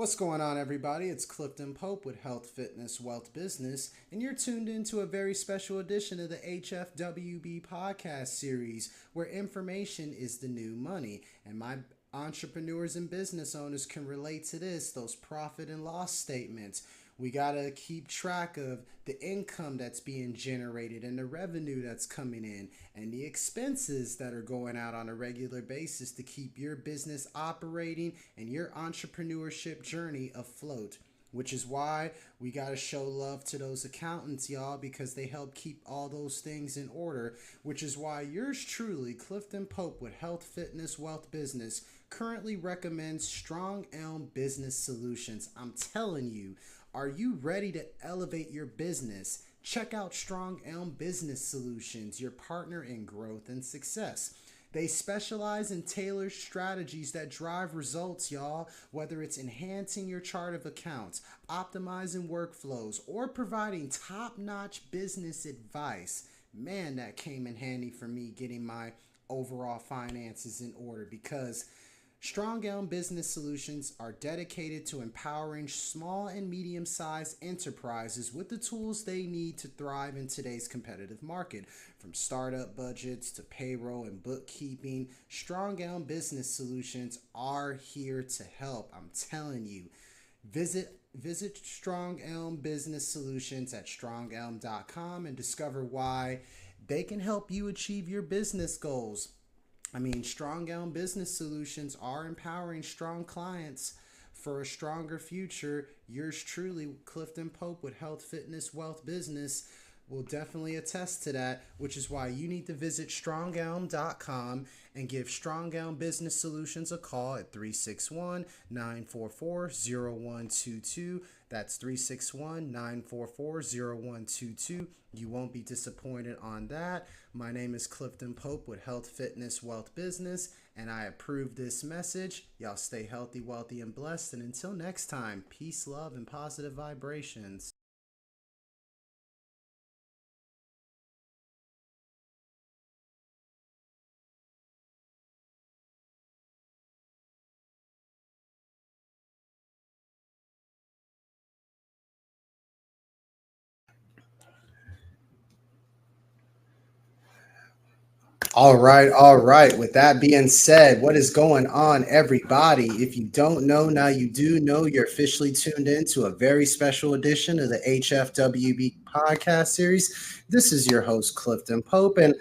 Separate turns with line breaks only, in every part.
What's going on, everybody? It's Clifton Pope with Health, Fitness, Wealth, Business, and you're tuned into a very special edition of the HFWB Podcast Series, where information is the new money. And my entrepreneurs and business owners can relate to this, those profit and loss statements. We got to keep track of the income that's being generated and the revenue that's coming in and the expenses that are going out on a regular basis to keep your business operating and your entrepreneurship journey afloat. Which is why we got to show love to those accountants, y'all, because they help keep all those things in order. Which is why yours truly, Clifton Pope with Health, Fitness, Wealth, Business, currently recommends Strong Elm Business Solutions. I'm telling you, are you ready to elevate your business? Check out Strong Elm Business Solutions, your partner in growth and success. They specialize in tailored strategies that drive results, y'all, whether it's enhancing your chart of accounts, optimizing workflows, or providing top-notch business advice. Man, that came in handy for me getting my overall finances in order because Strong Elm Business Solutions are dedicated to empowering small and medium-sized enterprises with the tools they need to thrive in today's competitive market. From startup budgets to payroll and bookkeeping, Strong Elm Business Solutions are here to help. I'm telling you. Visit Strong Elm Business Solutions at strongelm.com and discover why they can help you achieve your business goals. Strong Elm Business Solutions are empowering strong clients for a stronger future. Yours truly, Clifton Pope with Health, Fitness, Wealth, Business, will definitely attest to that, which is why you need to visit strongelm.com and give Strong Elm Business Solutions a call at 361-944-0122. That's 361-944-0122. You won't be disappointed on that. My name is Clifton Pope with Health, Fitness, Wealth, Business, and I approve this message. Y'all stay healthy, wealthy, and blessed. And until next time, peace, love, and positive vibrations. All right, all right. With that being said, what is going on, everybody? If you don't know, now you do know. You're officially tuned in to a very special edition of the HFWB Podcast Series. This is your host, Clifton Pope, and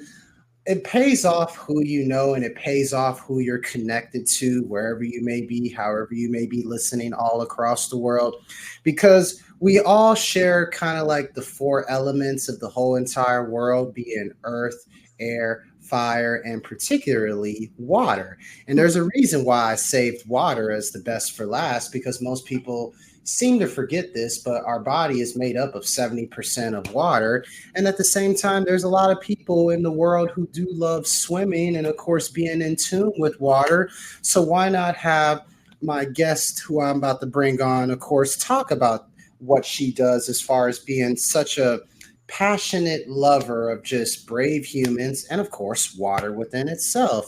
it pays off who you know and it pays off who you're connected to, wherever you may be, however you may be listening all across the world, because we all share kind of like the four elements of the whole entire world, being earth, air, fire, and particularly water. And there's a reason why I saved water as the best for last, because most people seem to forget this, but our body is made up of 70% of water. And at the same time, there's a lot of people in the world who do love swimming and, of course, being in tune with water. So why not have my guest, who I'm about to bring on, of course, talk about what she does as far as being such a passionate lover of just brave humans and, of course, water within itself.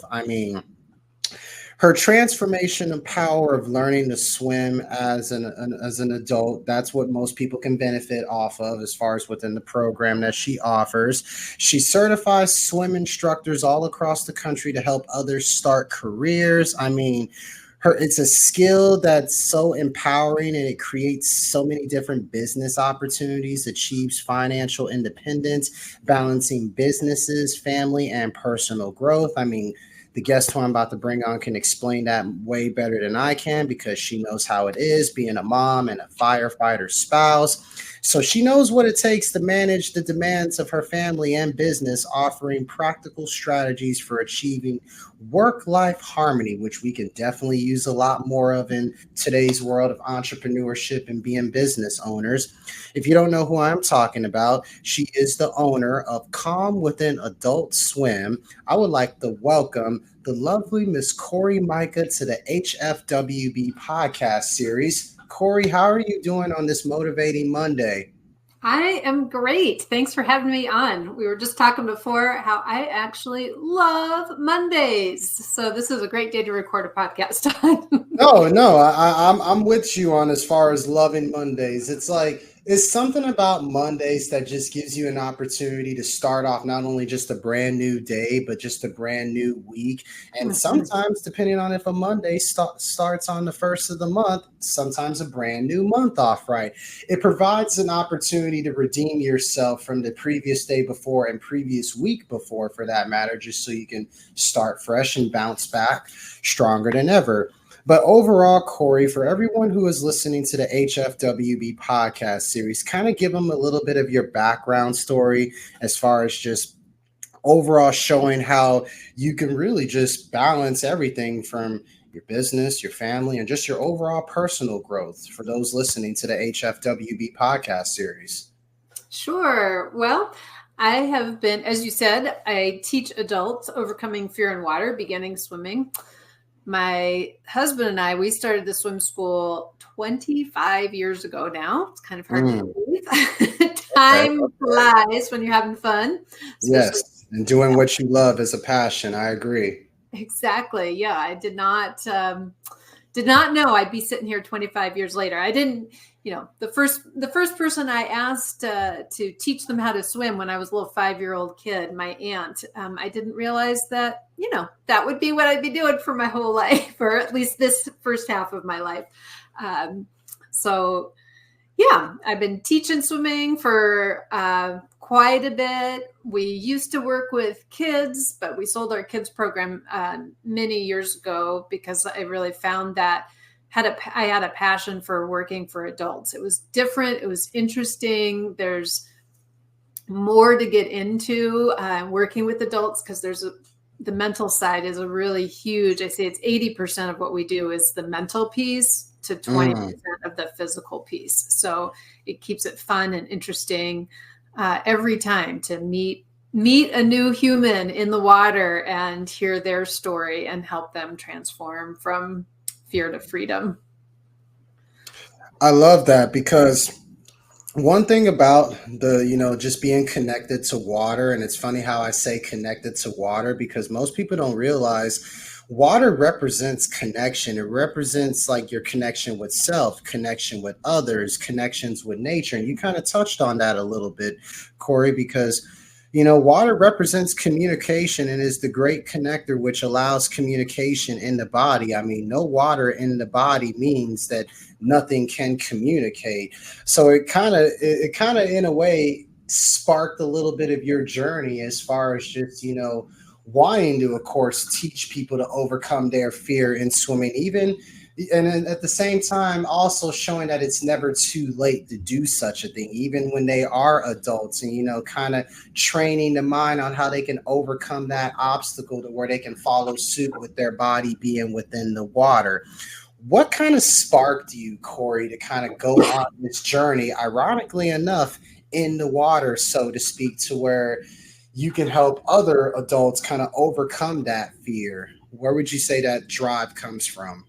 Her transformation and power of learning to swim as an adult, that's what most people can benefit off of as far as within the program that she offers. She certifies swim instructors all across the country to help others start careers. It's a skill that's so empowering, and it creates so many different business opportunities, achieves financial independence, balancing businesses, family, and personal growth. The guest who I'm about to bring on can explain that way better than I can, because she knows how it is being a mom and a firefighter spouse. So she knows what it takes to manage the demands of her family and business, offering practical strategies for achieving work-life harmony, which we can definitely use a lot more of in today's world of entrepreneurship and being business owners. If you don't know who I'm talking about, she is the owner of Calm Within Adult Swim. I would like to welcome the lovely Miss Cori Myka to the HFWB Podcast Series. Cori, how are you doing on this motivating Monday?
I am great. Thanks for having me on. We were just talking before how I actually love Mondays. So this is a great day to record a podcast on.
No, I'm with you on as far as loving Mondays. It's like it's something about Mondays that just gives you an opportunity to start off not only just a brand new day, but just a brand new week. And sometimes, depending on if a Monday starts on the first of the month, sometimes a brand new month off, right? It provides an opportunity to redeem yourself from the previous day before and previous week before, for that matter, just so you can start fresh and bounce back stronger than ever. But overall, Cori, for everyone who is listening to the HFWB podcast series, kind of give them a little bit of your background story as far as just overall showing how you can really just balance everything from your business, your family, and just your overall personal growth for those listening to the HFWB podcast series.
Sure. Well, I have been, as you said, I teach adults overcoming fear in water, beginning swimming. My husband and I, we started the swim school 25 years ago now. It's kind of hard to believe. Time flies when you're having fun.
Yes, and doing what you love is a passion. I agree.
Exactly. Yeah, I did not know I'd be sitting here 25 years later. I didn't, the first person I asked to teach them how to swim when I was a little 5-year-old kid, my aunt, I didn't realize that, that would be what I'd be doing for my whole life, or at least this first half of my life. So yeah, I've been teaching swimming for quite a bit. We used to work with kids, but we sold our kids program many years ago because I really found that I had a passion for working for adults. It was different. It was interesting. There's more to get into working with adults because the mental side is a really huge, I say it's 80% of what we do is the mental piece to 20% of the physical piece. So it keeps it fun and interesting every time to meet a new human in the water and hear their story and help them transform from fear to freedom.
I love that because one thing about just being connected to water, and it's funny how I say connected to water because most people don't realize water represents connection. It represents like your connection with self, connection with others, connections with nature. And you kind of touched on that a little bit, Cori, because water represents communication and is the great connector, which allows communication in the body. I mean, no water in the body means that nothing can communicate. So it kind of in a way sparked a little bit of your journey as far as just, wanting to, of course, teach people to overcome their fear in swimming, even and then at the same time also showing that it's never too late to do such a thing even when they are adults, and kind of training the mind on how they can overcome that obstacle to where they can follow suit with their body being within the water. What kind of sparked you, Cori, to kind of go on this journey, ironically enough, in the water, so to speak, to where you can help other adults kind of overcome that fear? Where would you say that drive comes from?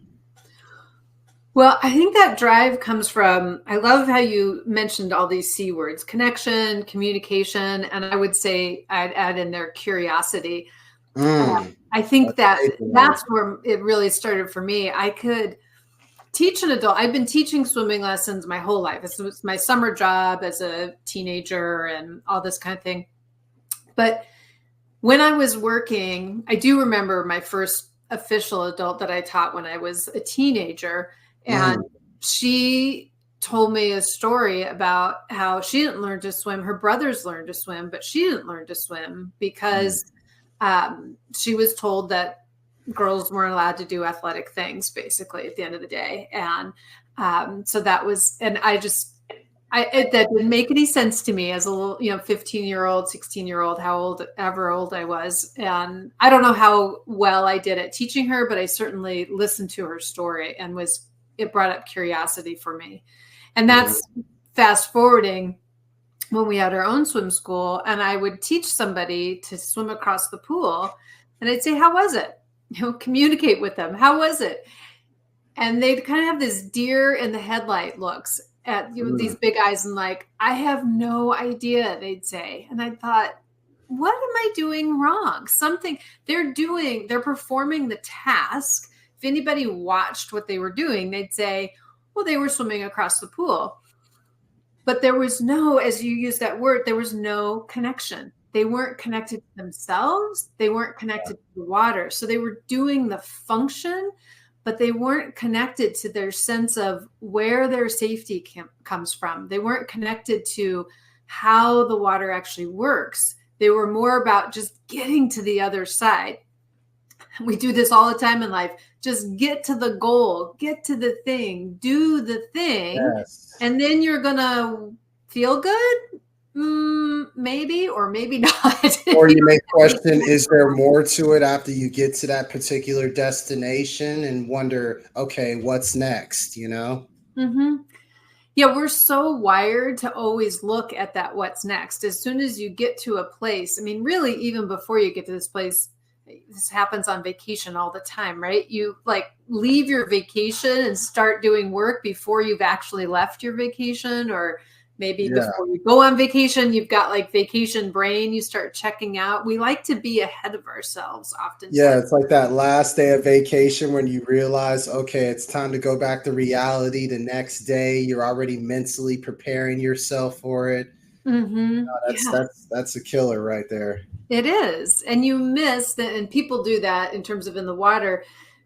Well, I think that drive comes from, I love how you mentioned all these C words, connection, communication, and I would say I'd add in there curiosity. I think that's where it really started for me. I could teach an adult. I've been teaching swimming lessons my whole life. This was my summer job as a teenager and all this kind of thing. But when I was working, I do remember my first official adult that I taught when I was a teenager. And she told me a story about how she didn't learn to swim. Her brothers learned to swim, but she didn't learn to swim because she was told that girls weren't allowed to do athletic things, basically, at the end of the day. And so that was, and that didn't make any sense to me as a little, 15-year-old, 16-year-old, however old I was. And I don't know how well I did at teaching her, but I certainly listened to her story and it brought up curiosity for me. And that's fast forwarding when we had our own swim school and I would teach somebody to swim across the pool and I'd say, how was it? Communicate with them. How was it? And they'd kind of have this deer in the headlight looks. at these big eyes and like, I have no idea, they'd say. And I thought, what am I doing wrong? Something they're performing the task. If anybody watched what they were doing, they'd say, well, they were swimming across the pool. But there was no, as you use that word, there was no connection. They weren't connected to themselves. They weren't connected to the water. So they were doing the function, but they weren't connected to their sense of where their safety comes from. They weren't connected to how the water actually works. They were more about just getting to the other side. We do this all the time in life. Just get to the goal, get to the thing, do the thing, and then you're going to feel good. Maybe or maybe not.
Or you may question, is there more to it after you get to that particular destination and wonder, okay, what's next, you know?
Mm-hmm. Yeah, we're so wired to always look at that what's next. As soon as you get to a place, I mean, really, even before you get to this place, this happens on vacation all the time, right? You like leave your vacation and start doing work before you've actually left your vacation, or maybe before you go on vacation, you've got like vacation brain. You start checking out. We like to be ahead of ourselves often.
Yeah, it's like that last day of vacation when you realize, okay, it's time to go back to reality. The next day, you're already mentally preparing yourself for it.
Mm-hmm.
That's a killer right there.
It is. And you miss that. And people do that in terms of in the water.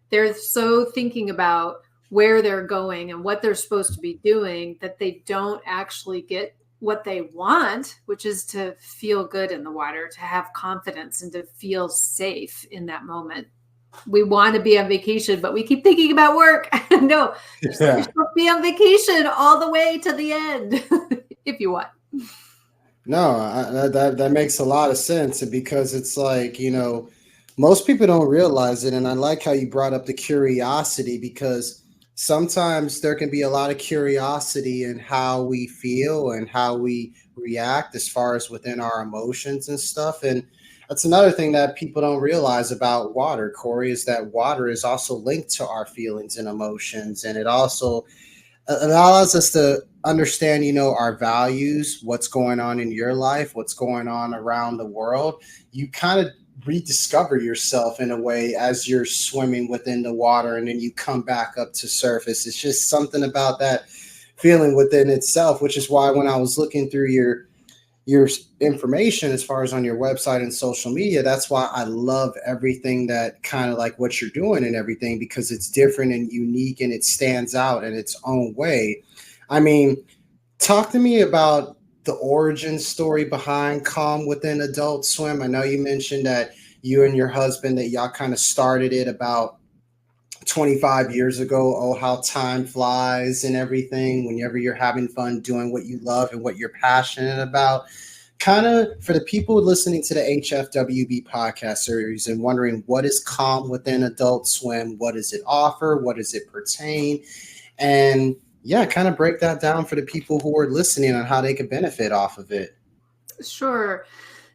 They're so thinking about where they're going and what they're supposed to be doing that they don't actually get what they want, which is to feel good in the water, to have confidence and to feel safe in that moment. We want to be on vacation, but we keep thinking about work. No, you're supposed to be on vacation all the way to the end if you want.
No, that makes a lot of sense, because it's like, you know, most people don't realize it. And I like how you brought up the curiosity, because sometimes there can be a lot of curiosity in how we feel and how we react as far as within our emotions and stuff. And that's another thing that people don't realize about water, Cori, is that water is also linked to our feelings and emotions. And it also allows us to understand, you know, our values, what's going on in your life, what's going on around the world. You kind of rediscover yourself in a way as you're swimming within the water, and then you come back up to surface. It's just something about that feeling within itself, which is why when I was looking through your information as far as on your website and social media, that's why I love everything that kind of like what you're doing and everything, because it's different and unique and it stands out in its own way. I mean, talk to me about the origin story behind Calm Within Adult Swim. I know you mentioned that you and your husband, that y'all kind of started it about 25 years ago. Oh, how time flies and everything whenever you're having fun doing what you love and what you're passionate about. Kind of for the people listening to the HFWB Podcast Series and wondering, what is Calm Within Adult Swim? What does it offer? What does it pertain? And yeah, kind of break that down for the people who are listening on how they could benefit off of it.
Sure.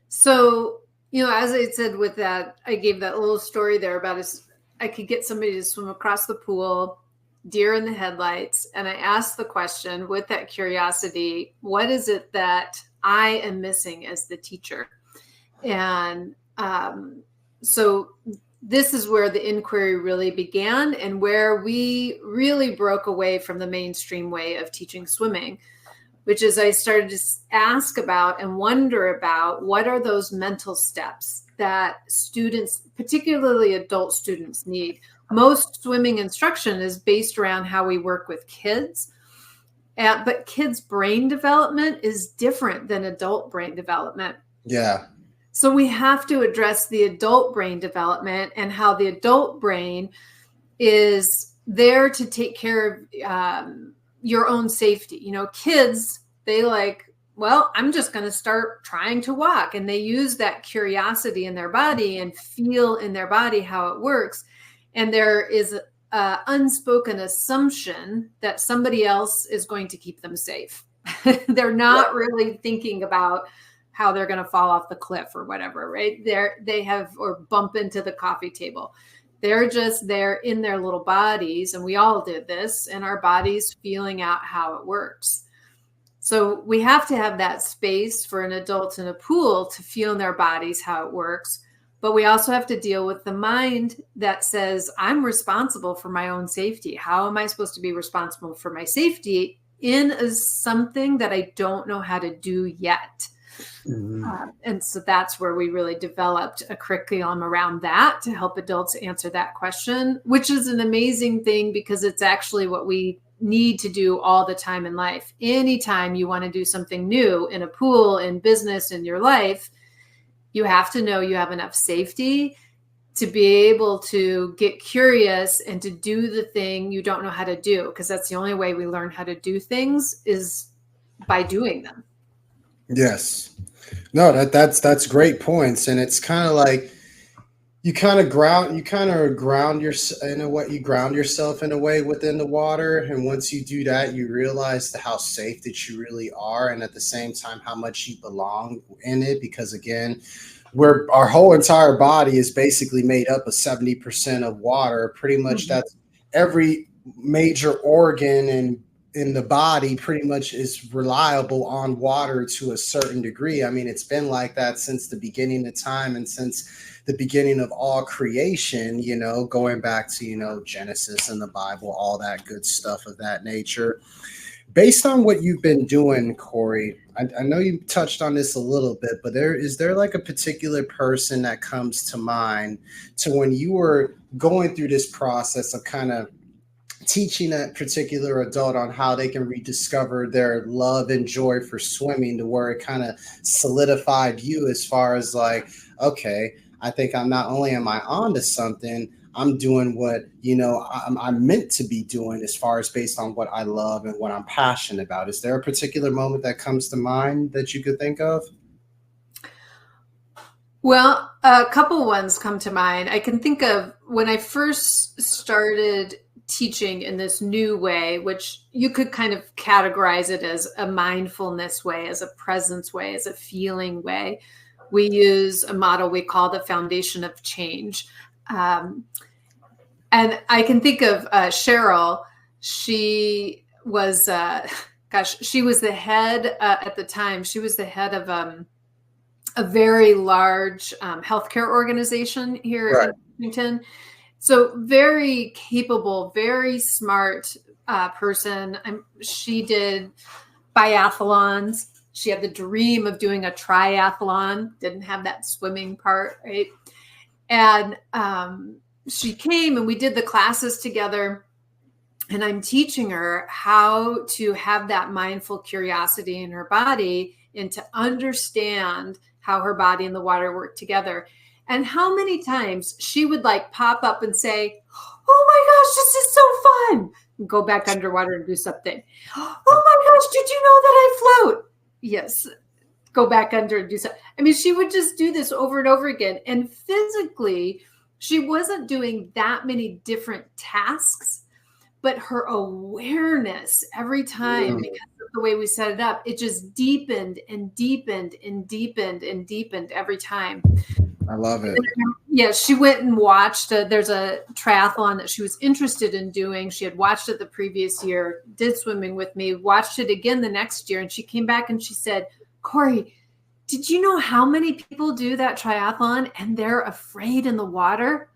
So, you know, as I said with that, I gave that little story there about I could get somebody to swim across the pool, deer in the headlights. And I asked the question with that curiosity, what is it that I am missing as the teacher? And so this is where the inquiry really began, and where we really broke away from the mainstream way of teaching swimming, which is I started to ask about and wonder about what are those mental steps that students, particularly adult students, need. Most swimming instruction is based around how we work with kids, but kids' brain development is different than adult brain development.
Yeah.
So we have to address the adult brain development and how the adult brain is there to take care of your own safety. You know, kids, they like, well, I'm just going to start trying to walk. And they use that curiosity in their body and feel in their body how it works. And there is an unspoken assumption that somebody else is going to keep them safe. They're not really thinking about how they're going to fall off the cliff or whatever, right? They have, or bump into the coffee table. They're just there in their little bodies, and we all did this, and our bodies feeling out how it works. So we have to have that space for an adult in a pool to feel in their bodies how it works. But we also have to deal with the mind that says, I'm responsible for my own safety. How am I supposed to be responsible for my safety in something that I don't know how to do yet? And so that's where we really developed a curriculum around that to help adults answer that question, which is an amazing thing because it's actually what we need to do all the time in life. Anytime you want to do something new in a pool, in business, in your life, you have to know you have enough safety to be able to get curious and to do the thing you don't know how to do, because that's the only way we learn how to do things is by doing them.
Yes. No, that's great points. And it's kind of like you ground yourself in a way within the water. And once you do that, you realize how safe that you really are. And at the same time, how much you belong in it. Because again, our whole entire body is basically made up of 70% of water. Pretty much that's every major organ and in the body pretty much is reliable on water to a certain degree. I mean, it's been like that since the beginning of time and since the beginning of all creation, going back to, Genesis and the Bible, all that good stuff of that nature. Based on what you've been doing, Cori, I know you touched on this a little bit, but is there like a particular person that comes to mind to when you were going through this process of kind of teaching that particular adult on how they can rediscover their love and joy for swimming, to where it kind of solidified you as far as like, okay, I think I'm not only am I on to something, I'm doing what, I'm meant to be doing as far as based on what I love and what I'm passionate about. Is there a particular moment that comes to mind that you could think of?
Well, a couple ones come to mind. I can think of when I first started teaching in this new way, which you could kind of categorize it as a mindfulness way, as a presence way, as a feeling way. We use a model we call the foundation of change. And I can think of Cheryl. She was, she was the head at the time. She was the head of a very large healthcare organization here in Washington. So very capable, very smart person. She did biathlons. She had the dream of doing a triathlon, didn't have that swimming part, right? And she came and we did the classes together. And I'm teaching her how to have that mindful curiosity in her body and to understand how her body and the water work together. And how many times she would like pop up and say, oh my gosh, this is so fun. And go back underwater and do something. Oh my gosh, did you know that I float? Yes. Go back under and do something. I mean, she would just do this over and over again. And physically, she wasn't doing that many different tasks, but her awareness every time, because of the way we set it up, it just deepened and deepened and deepened and deepened every time.
I love it.
Yeah, she went and watched. There's a triathlon that she was interested in doing. She had watched it the previous year, did swimming with me, watched it again the next year. And she came back and she said, Cori, did you know how many people do that triathlon and they're afraid in the water?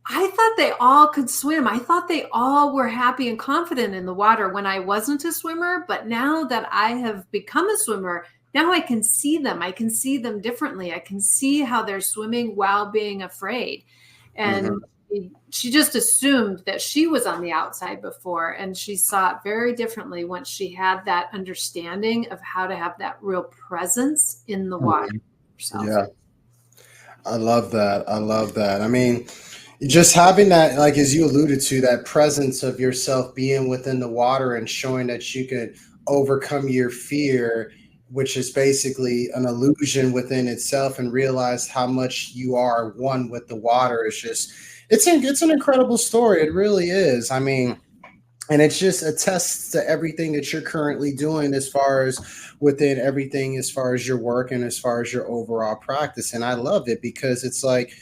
I thought they all could swim. I thought they all were happy and confident in the water when I wasn't a swimmer. But now that I have become a swimmer, now I can see them. I can see them differently. I can see how they're swimming while being afraid. And she just assumed that she was on the outside before. And she saw it very differently once she had that understanding of how to have that real presence in the water.
Yeah. I love that. I love that. I mean, just having that, like, as you alluded to, that presence of yourself being within the water and showing that you could overcome your fear, which is basically an illusion within itself, and realize how much you are one with the water. It's an incredible story. It really is. I mean, and it just attests to everything that you're currently doing as far as within everything, as far as your work and as far as your overall practice. And I love it because it's like,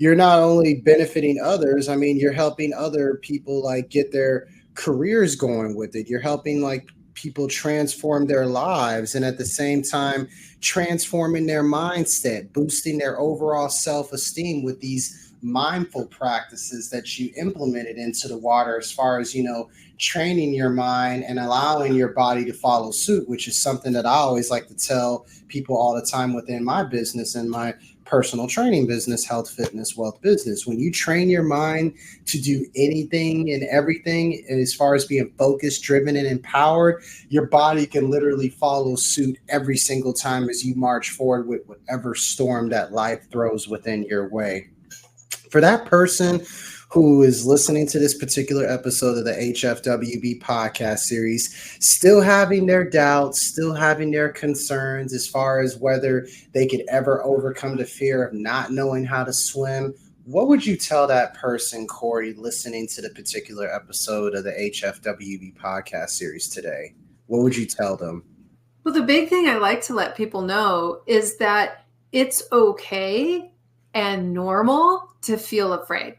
you're not only benefiting others, I mean, you're helping other people like get their careers going with it. You're helping like people transform their lives, and at the same time transforming their mindset, boosting their overall self-esteem with these mindful practices that you implemented into the water, as far as, you know, training your mind and allowing your body to follow suit, which is something that I always like to tell people all the time within my business and my personal training business, health, fitness, wealth business. When you train your mind to do anything and everything, as far as being focused, driven, and empowered, your body can literally follow suit every single time as you march forward with whatever storm that life throws within your way. For that person who is listening to this particular episode of the HFWB Podcast Series, still having their doubts, still having their concerns as far as whether they could ever overcome the fear of not knowing how to swim, what would you tell that person, Cori, listening to the particular episode of the HFWB Podcast Series today? What would you tell them?
Well, the big thing I like to let people know is that it's okay and normal to feel afraid.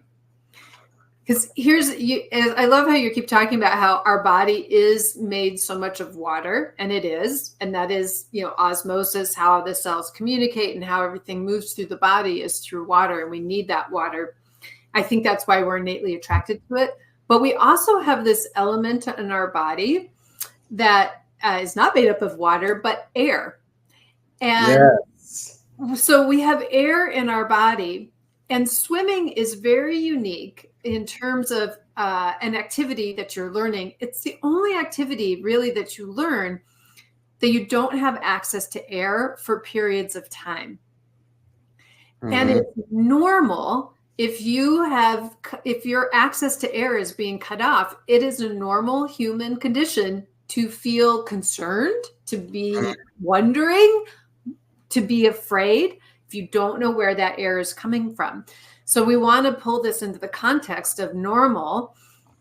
Because I love how you keep talking about how our body is made so much of water, and it is, and that is, you know, osmosis, how the cells communicate and how everything moves through the body is through water, and we need that water. I think that's why we're innately attracted to it. But we also have this element in our body that is not made up of water, but air. And so we have air in our body, and swimming is very unique in terms of an activity that you're learning. It's the only activity really that you learn that you don't have access to air for periods of time. Mm-hmm. And it's normal if your access to air is being cut off. It is a normal human condition to feel concerned, to be wondering, to be afraid if you don't know where that air is coming from. So we want to pull this into the context of normal,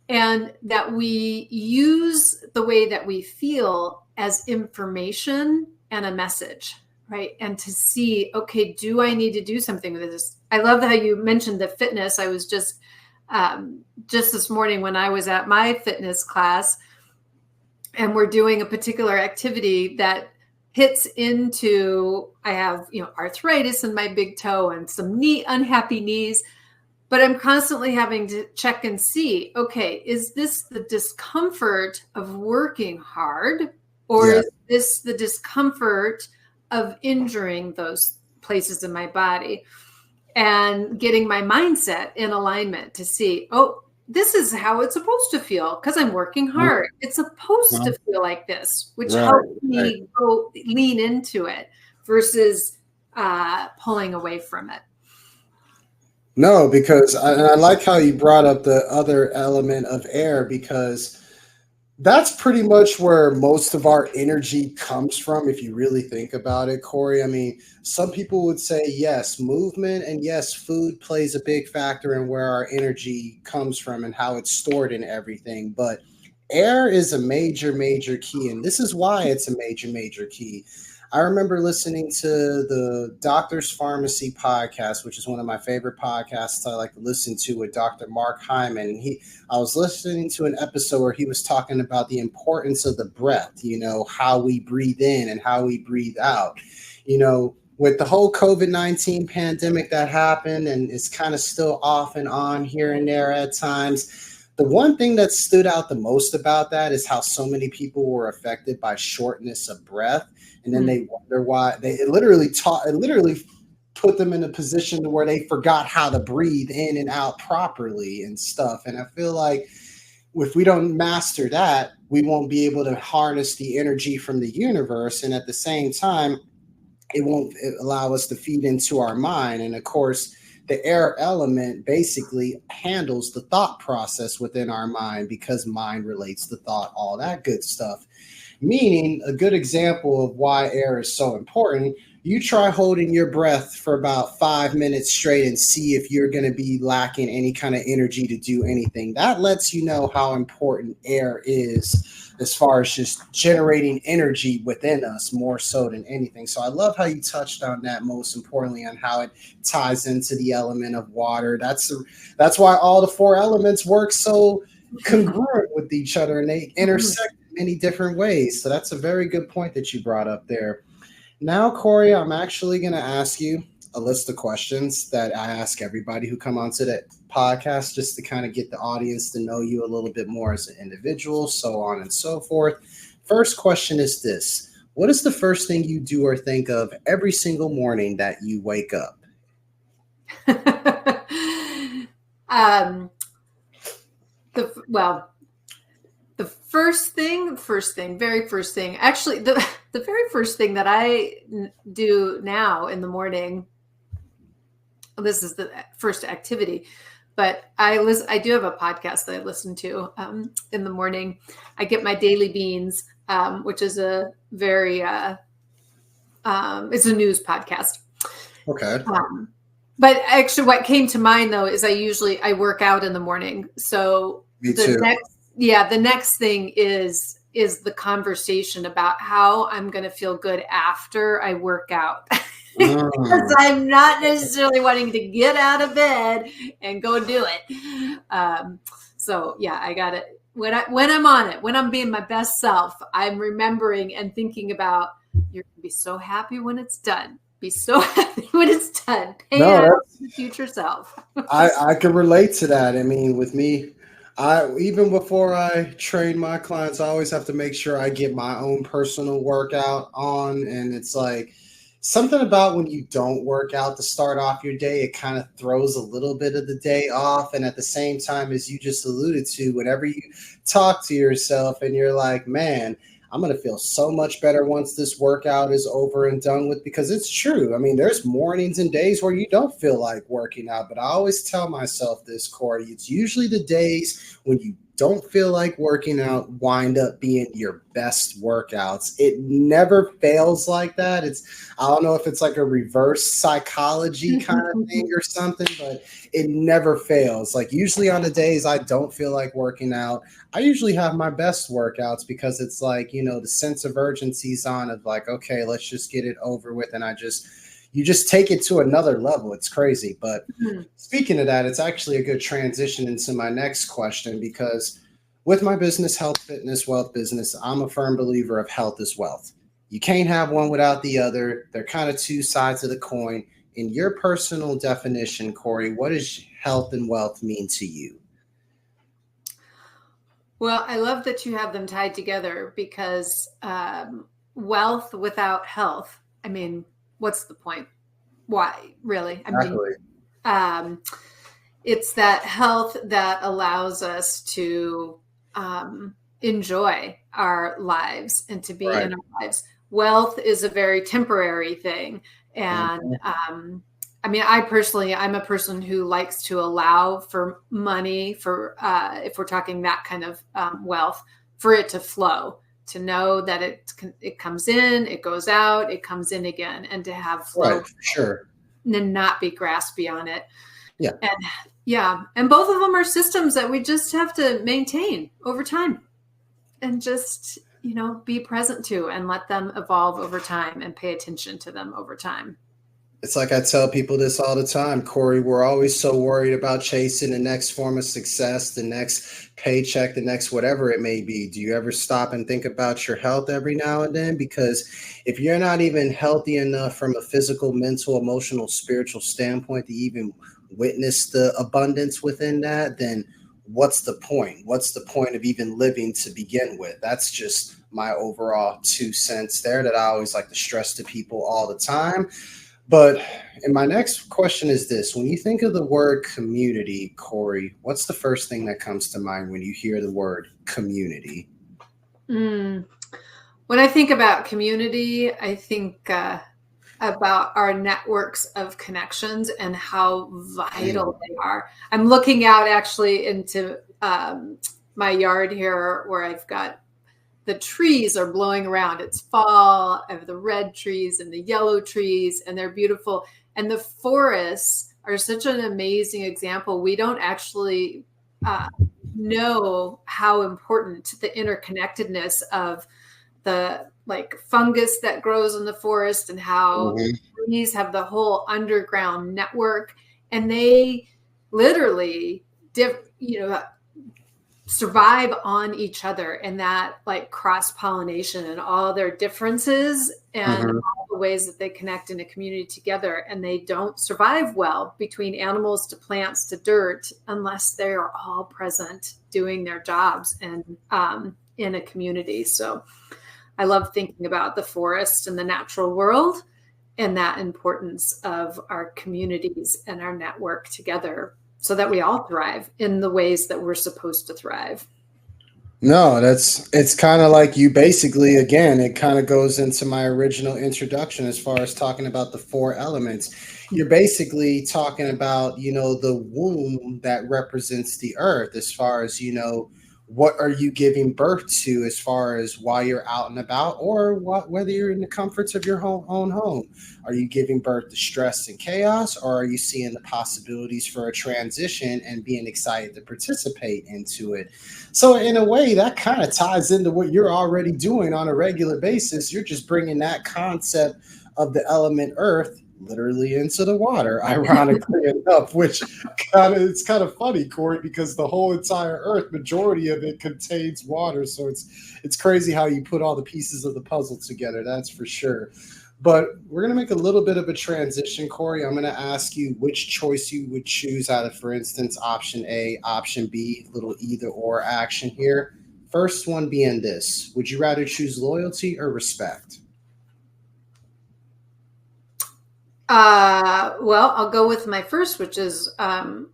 and that we use the way that we feel as information and a message, right? And to see, okay, do I need to do something with this? I love how you mentioned the fitness. I was just this morning when I was at my fitness class, and we're doing a particular activity that hits into, I have, you know, arthritis in my big toe and some unhappy knees, but I'm constantly having to check and see, okay, is this the discomfort of working hard, or is this the discomfort of injuring those places in my body? And getting my mindset in alignment to see, oh, this is how it's supposed to feel because I'm working hard. It's supposed to feel like this, which helps me go lean into it versus pulling away from it.
No, because I like how you brought up the other element of air, because that's pretty much where most of our energy comes from, if you really think about it, Cori. I mean, some people would say, yes, movement and yes, food plays a big factor in where our energy comes from and how it's stored in everything. But air is a major, major key. And this is why it's a major, major key. I remember listening to the Doctor's Pharmacy podcast, which is one of my favorite podcasts I like to listen to, with Dr. Mark Hyman. And I was listening to an episode where he was talking about the importance of the breath, you know, how we breathe in and how we breathe out. You know, with the whole COVID-19 pandemic that happened, and it's kind of still off and on here and there at times, the one thing that stood out the most about that is how so many people were affected by shortness of breath. And then they wonder why. It literally put them in a position where they forgot how to breathe in and out properly and stuff. And I feel like if we don't master that, we won't be able to harness the energy from the universe. And at the same time, it won't allow us to feed into our mind. And of course, the air element basically handles the thought process within our mind, because mind relates to thought, all that good stuff. Meaning, a good example of why air is so important, You try holding your breath for about 5 minutes straight and see if you're going to be lacking any kind of energy to do anything. That lets you know how important air is as far as just generating energy within us more so than anything. So I love how you touched on that, most importantly, on how it ties into the element of water. That's why all the four elements work so congruent with each other, and they intersect in many different ways. So that's a very good point that you brought up there. Now, Cori, I'm actually going to ask you a list of questions that I ask everybody who come onto the podcast, just to kind of get the audience to know you a little bit more as an individual, so on and so forth. First question is this: what is the first thing you do or think of every single morning that you wake up?
The very first thing, actually, the very first thing that I do now in the morning, this is the first activity, but I do have a podcast that I listen to in the morning. I get my Daily Beans, which is a very, it's a news podcast.
Okay.
But actually what came to mind though, is I work out in the morning. So
Me too.
the next thing is the conversation about how I'm going to feel good after I work out. Because I'm not necessarily wanting to get out of bed and go do it. So yeah, I got it. When I'm on it, when I'm being my best self, I'm remembering and thinking about, you're going to be so happy when it's done. Be so happy when it's done. Pay out to the future self.
I can relate to that. I mean, with me, even before I train my clients, I always have to make sure I get my own personal workout on. And it's like something about when you don't work out to start off your day, it kind of throws a little bit of the day off. And at the same time, as you just alluded to, whenever you talk to yourself and you're like, man, I'm going to feel so much better once this workout is over and done with, because it's true. I mean, there's mornings and days where you don't feel like working out, but I always tell myself this, Cori, it's usually the days when you don't feel like working out wind up being your best workouts. It never fails like that. I don't know if it's like a reverse psychology kind of thing or something, but it never fails. Like usually on the days I don't feel like working out, I usually have my best workouts, because it's like, the sense of urgency is on, of like, okay, let's just get it over with. And you just take it to another level. It's crazy. But speaking of that, it's actually a good transition into my next question, because with my business, health, fitness, wealth business, I'm a firm believer of health is wealth. You can't have one without the other. They're kind of two sides of the coin. In your personal definition, Cori, what does health and wealth mean to you?
Well, I love that you have them tied together, because wealth without health, I mean, what's the point? Why, really? I mean, it's that health that allows us to enjoy our lives and to be in our lives. Wealth is a very temporary thing. And I mean, I'm a person who likes to allow for money, for if we're talking that kind of wealth, for it to flow, to know that it comes in, it goes out, it comes in again, and to have flow.
Right, sure.
And not be graspy on it.
Yeah.
And both of them are systems that we just have to maintain over time, and just, be present to, and let them evolve over time, and pay attention to them over time.
It's like I tell people this all the time, Cori, we're always so worried about chasing the next form of success, the next paycheck, the next whatever it may be. Do you ever stop and think about your health every now and then? Because if you're not even healthy enough from a physical, mental, emotional, spiritual standpoint to even witness the abundance within that, then what's the point? What's the point of even living to begin with? That's just my overall 2 cents there that I always like to stress to people all the time. But and my next question is this: when you think of the word community, Cori, what's the first thing that comes to mind when you hear the word community?
When I think about community, I think about our networks of connections and how vital they are. I'm looking out actually into my yard here, where I've got the trees are blowing around. It's fall of the red trees and the yellow trees, and they're beautiful. And the forests are such an amazing example. We don't actually know how important the interconnectedness of the like fungus that grows in the forest, and how trees have the whole underground network, and they literally survive on each other, and that like cross-pollination and all their differences and all the ways that they connect in a community together. And they don't survive well between animals to plants to dirt unless they are all present doing their jobs and in a community. So I love thinking about the forest and the natural world and that importance of our communities and our network together, so that we all thrive in the ways that we're supposed to thrive.
No, it's kind of like you basically, again, it kind of goes into my original introduction as far as talking about the four elements. You're basically talking about, the womb that represents the earth, as far as, what are you giving birth to as far as while you're out and about, or whether you're in the comforts of your own home. Are you giving birth to stress and chaos, or are you seeing the possibilities for a transition and being excited to participate into it? So in a way, that kind of ties into what you're already doing on a regular basis. You're just bringing that concept of the element earth literally into the water, ironically enough, which it's kind of funny, Cori, because the whole entire earth, majority of it contains water. So it's crazy how you put all the pieces of the puzzle together, that's for sure. But we're going to make a little bit of a transition, Cori. I'm going to ask you which choice you would choose out of, for instance, option A, option B, little either or action here. First one being this: would you rather choose loyalty or respect?
Well, I'll go with my first, which is now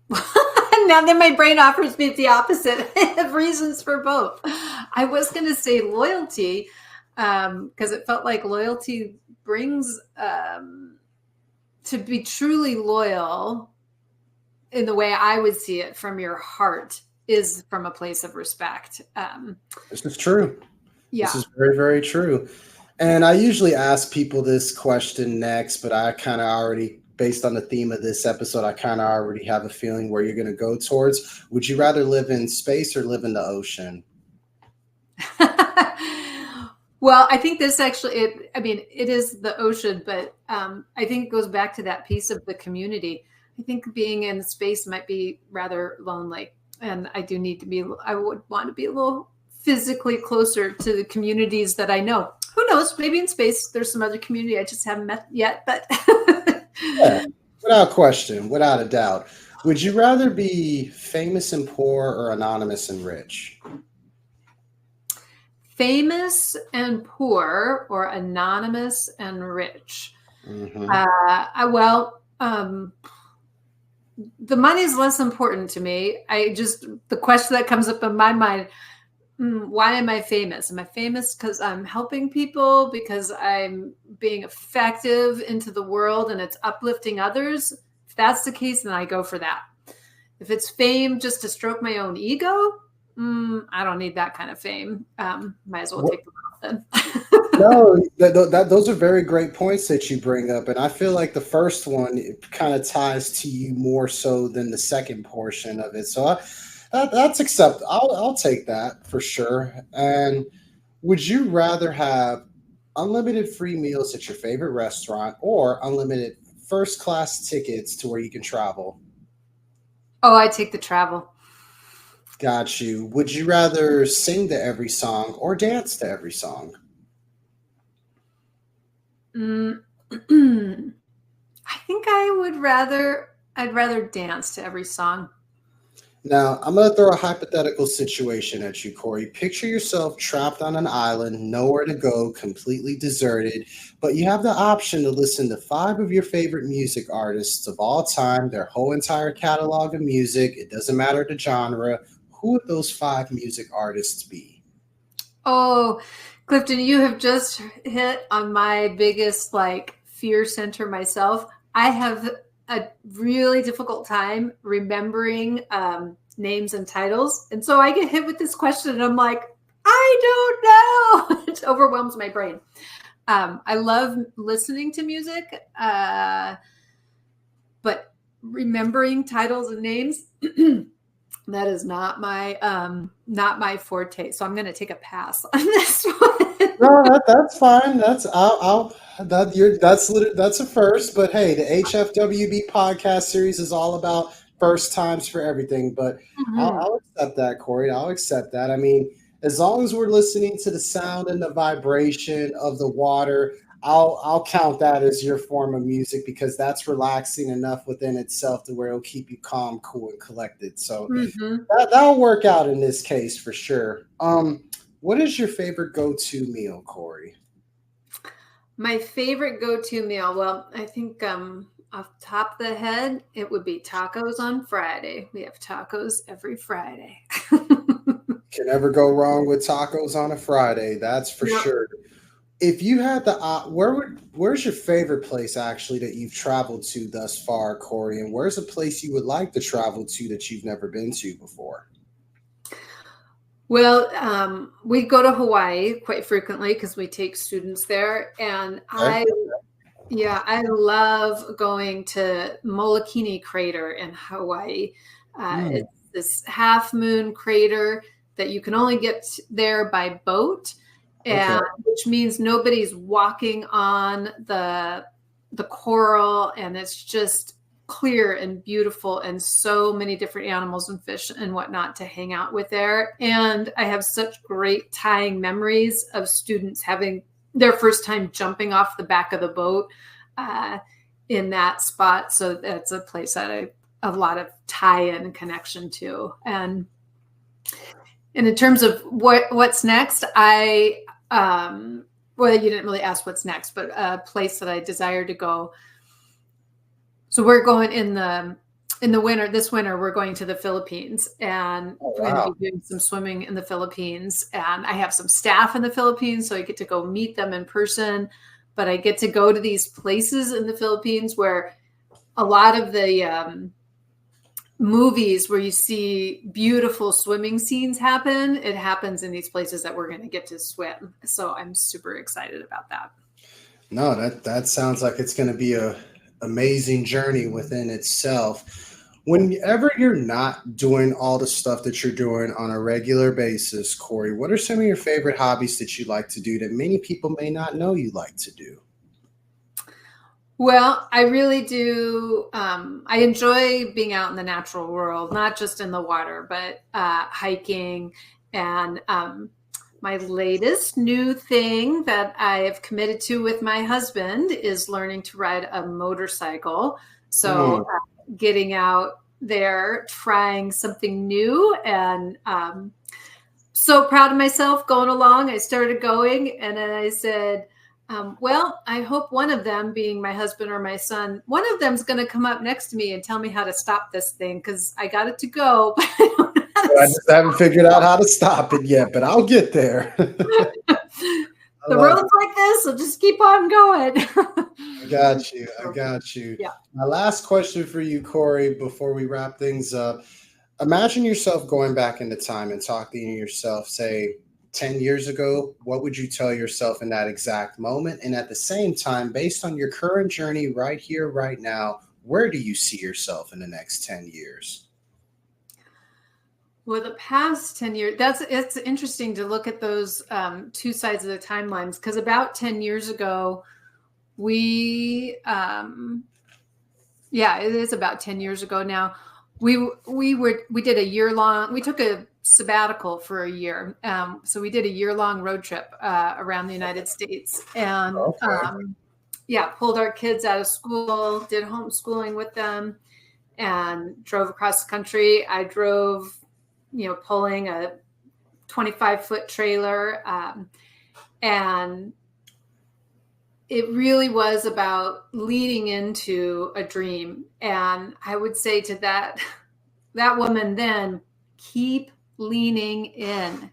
then my brain offers me the opposite of reasons for both. I was going to say loyalty because it felt like loyalty brings to be truly loyal in the way I would see it from your heart is from a place of respect.
This is true.
Yeah.
This is very, very true. And I usually ask people this question next, but I kind of already, based on the theme of this episode, I kind of already have a feeling where you're going to go towards. Would you rather live in space or live in the ocean?
Well, I think this actually, it is the ocean, but I think it goes back to that piece of the community. I think being in space might be rather lonely, and I would want to be a little physically closer to the communities that I know. Who knows? Maybe in space there's some other community I just haven't met yet, but
yeah, without question, without a doubt. Would you rather be famous and poor or anonymous and rich?
Famous and poor or anonymous and rich?
Mm-hmm.
The money is less important to me. The question that comes up in my mind: why am I famous? Am I famous because I'm helping people, because I'm being effective into the world and it's uplifting others? If that's the case, then I go for that. If it's fame just to stroke my own ego, I don't need that kind of fame. Might as well take them off then.
No, those are very great points that you bring up. And I feel like the first one kind of ties to you more so than the second portion of it. So that's acceptable. I'll take that for sure. And would you rather have unlimited free meals at your favorite restaurant or unlimited first class tickets to where you can travel?
Oh, I take the travel.
Got you. Would you rather sing to every song or dance to every song?
I think I'd rather dance to every song.
Now, I'm going to throw a hypothetical situation at you, Cori. Picture yourself trapped on an island, nowhere to go, completely deserted, but you have the option to listen to 5 of your favorite music artists of all time, their whole entire catalog of music. It doesn't matter the genre. Who would those 5 music artists be?
Oh, Clifton, you have just hit on my biggest fear center myself. I have a really difficult time remembering names and titles. And so I get hit with this question and I'm like, I don't know. It overwhelms my brain. I love listening to music, but remembering titles and names, that is not my forte. So I'm going to take a pass on this one.
No, that's fine. That's a first. But hey, the HFWB Podcast Series is all about first times for everything. But I'll accept that, Corey. I'll accept that. I mean, as long as we're listening to the sound and the vibration of the water, I'll count that as your form of music because that's relaxing enough within itself to where it'll keep you calm, cool, and collected. So that'll work out in this case for sure. What is your favorite go-to meal, Cori?
My favorite go-to meal, well, I think off the top of the head, it would be tacos on Friday. We have tacos every Friday.
Can never go wrong with tacos on a Friday, that's for sure. If you had the where's your favorite place actually that you've traveled to thus far, Cori? And where's a place you would like to travel to that you've never been to before?
Well, we go to Hawaii quite frequently because we take students there, and I love going to Molokini Crater in Hawaii. It's this half moon crater that you can only get there by boat. And which means nobody's walking on the coral, and it's just clear and beautiful, and so many different animals and fish and whatnot to hang out with there. And I have such great tying memories of students having their first time jumping off the back of the boat in that spot. So that's a place that I have a lot of tie-in connection to. And in terms of what's next, well, you didn't really ask what's next, but a place that I desire to go. So we're going in the winter. This winter, we're going to the Philippines, and we're going to be doing some swimming in the Philippines. And I have some staff in the Philippines, so I get to go meet them in person. But I get to go to these places in the Philippines where a lot of the movies where you see beautiful swimming scenes happen, it happens in these places that we're going to get to swim. So I'm super excited about that.
No, that sounds like it's going to be a amazing journey within itself. Whenever you're not doing all the stuff that you're doing on a regular basis, Cori, what are some of your favorite hobbies that you like to do that many people may not know you like to do?
Well, I really do. I enjoy being out in the natural world, not just in the water, but hiking. And my latest new thing that I have committed to with my husband is learning to ride a motorcycle. So getting out there, trying something new, and so proud of myself going along. I started going, and then I said, well, I hope one of them, being my husband or my son, one of them's going to come up next to me and tell me how to stop this thing, because I got it to go. But
I just haven't figured out how to stop it yet, but I'll get there.
The road's like this, so just keep on going.
I got you.
Yeah.
My last question for you, Cori, before we wrap things up. Imagine yourself going back into time and talking to yourself, say, 10 years ago. What would you tell yourself in that exact moment? And at the same time, based on your current journey right here, right now, where do you see yourself in the next 10 years?
Well, the past 10 years, it's interesting to look at those two sides of the timelines, because about 10 years ago, it is about 10 years ago now. We did a year-long, we took a sabbatical for a year. So we did a year-long road trip around the United States, and pulled our kids out of school, did homeschooling with them, and drove across the country. I drove, pulling a 25-foot trailer. And it really was about leaning into a dream. And I would say to that woman then, keep leaning in.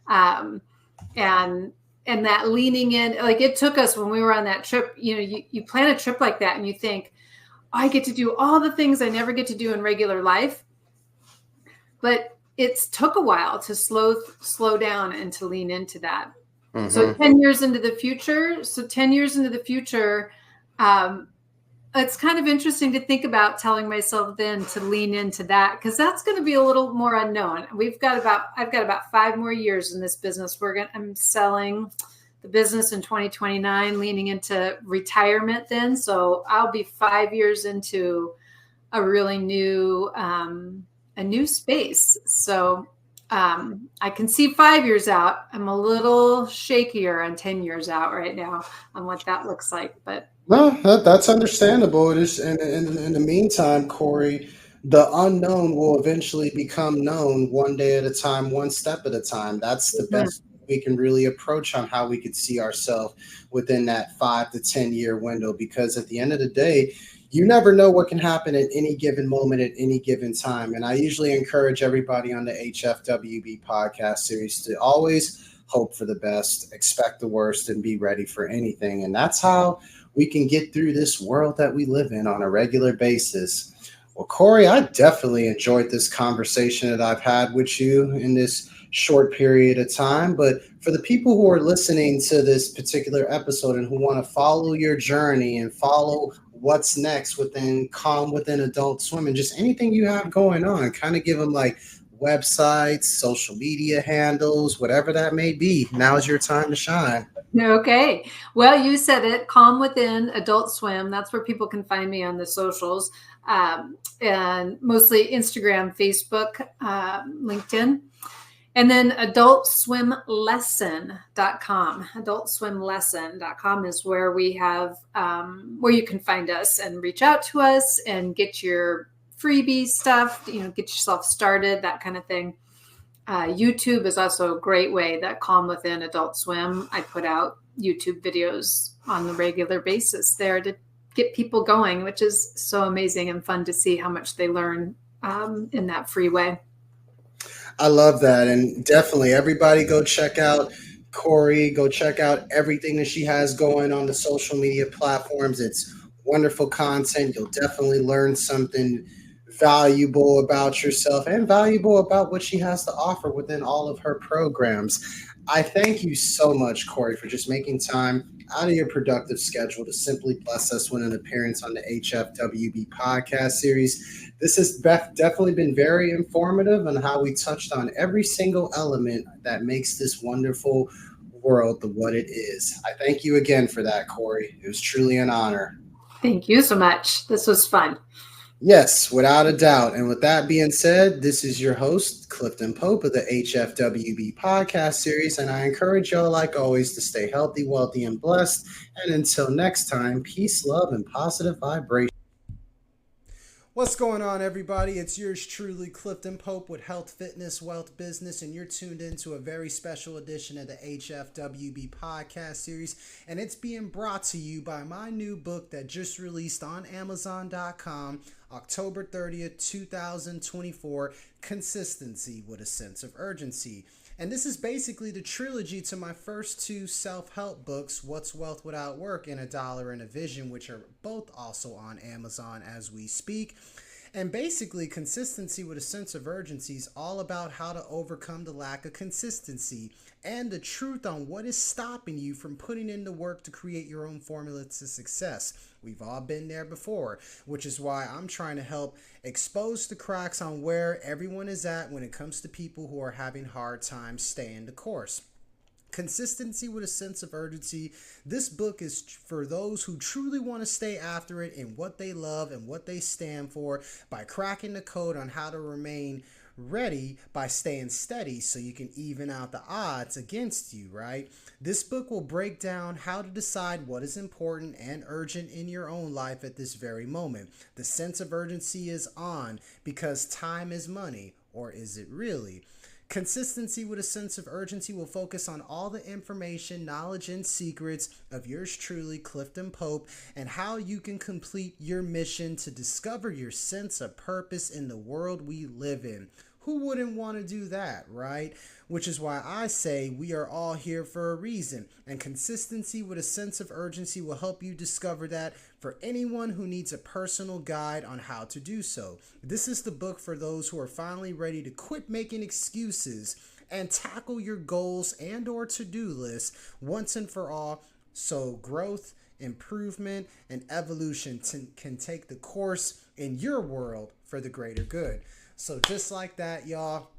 And that leaning in, like, it took us, when we were on that trip, you plan a trip like that and you think, I get to do all the things I never get to do in regular life. But it's took a while to slow down and to lean into that. So
Mm-hmm.
10 years into the future. It's kind of interesting to think about telling myself then to lean into that, because that's going to be a little more unknown. I've got about 5 more years in this business. I'm selling the business in 2029, leaning into retirement then. So I'll be 5 years into a really new space. So I can see 5 years out. I'm a little shakier on 10 years out right now on what that looks like, but
No, that's understandable. It is, in the meantime, Corey, the unknown will eventually become known one day at a time, one step at a time. That's the
yeah.
best we can really approach on how we could see ourselves within that 5 to 10 year window. Because at the end of the day, you never know what can happen at any given moment, at any given time. And I usually encourage everybody on the HFWB podcast series to always hope for the best, expect the worst, and be ready for anything. And that's how we can get through this world that we live in on a regular basis. Well, Cori, I definitely enjoyed this conversation that I've had with you in this short period of time. But for the people who are listening to this particular episode and who want to follow your journey and follow what's next within Calm Within Adult Swim and just anything you have going on, kind of give them like websites, social media handles, whatever that may be. Now's your time to shine.
Okay. Well, you said it. Calm Within Adult Swim. That's where people can find me on the socials, and mostly Instagram, Facebook, LinkedIn. And then adultswimlesson.com. Adultswimlesson.com is where we have, where you can find us and reach out to us and get your freebie stuff, get yourself started, that kind of thing. YouTube is also a great way. That Calm Within Adult Swim, I put out YouTube videos on a regular basis there to get people going, which is so amazing and fun to see how much they learn in that free way.
I love that. And definitely everybody go check out Cori, go check out everything that she has going on the social media platforms. It's wonderful content. You'll definitely learn something valuable about yourself and valuable about what she has to offer within all of her programs. I thank you so much, Cori, for just making time out of your productive schedule to simply bless us with an appearance on the HFWB Podcast Series. This has definitely been very informative on how we touched on every single element that makes this wonderful world what it is. I thank you again for that, Cori. It was truly an honor.
Thank you so much. This was fun.
Yes, without a doubt. And with that being said, this is your host, Clifton Pope of the HFWB Podcast Series. And I encourage y'all, like always, to stay healthy, wealthy, and blessed. And until next time, peace, love, and positive vibration. What's going on, everybody? It's yours truly, Clifton Pope with Health, Fitness, Wealth, Business, and you're tuned into a very special edition of the HFWB Podcast Series, and it's being brought to you by my new book that just released on Amazon.com, October 30th, 2024, Consistency with a Sense of Urgency. And this is basically the trilogy to my first 2 self-help books, What's Wealth Without Work and $1 and a Vision, which are both also on Amazon as we speak. And basically, Consistency with a Sense of Urgency is all about how to overcome the lack of consistency and the truth on what is stopping you from putting in the work to create your own formula to success. We've all been there before, which is why I'm trying to help expose the cracks on where everyone is at when it comes to people who are having hard times staying the course. Consistency with a Sense of Urgency. This book is for those who truly want to stay after it in what they love and what they stand for by cracking the code on how to remain ready by staying steady so you can even out the odds against you, right? This book will break down how to decide what is important and urgent in your own life at this very moment. The sense of urgency is on because time is money, or is it really? Consistency with a Sense of Urgency will focus on all the information, knowledge, and secrets of yours truly, Clifton Pope, and how you can complete your mission to discover your sense of purpose in the world we live in. Who wouldn't want to do that, right? Which is why I say we are all here for a reason, and consistency with a sense of urgency will help you discover that for anyone who needs a personal guide on how to do so. This is the book for those who are finally ready to quit making excuses and tackle your goals and or to-do lists once and for all, so growth, improvement, and evolution can take the course in your world for the greater good. So just like that, y'all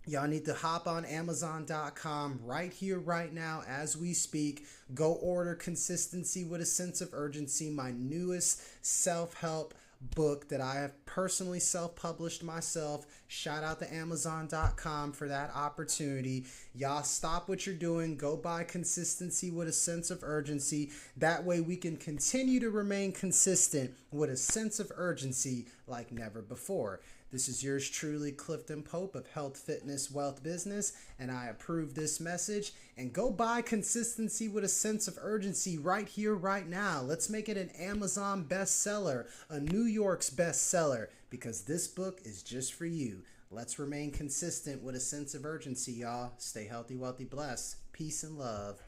need to hop on Amazon.com right here, right now, as we speak. Go order Consistency with a Sense of Urgency, my newest self-help book that I have personally self-published myself. Shout out to Amazon.com for that opportunity. Y'all stop what you're doing. Go buy Consistency with a Sense of Urgency. That way we can continue to remain consistent with a sense of urgency like never before. This is yours truly, Clifton Pope of Health, Fitness, Wealth, Business, and I approve this message. And go buy Consistency with a Sense of Urgency right here, right now. Let's make it an Amazon bestseller, a New York's bestseller, because this book is just for you. Let's remain consistent with a sense of urgency, y'all. Stay healthy, wealthy, blessed. Peace and love.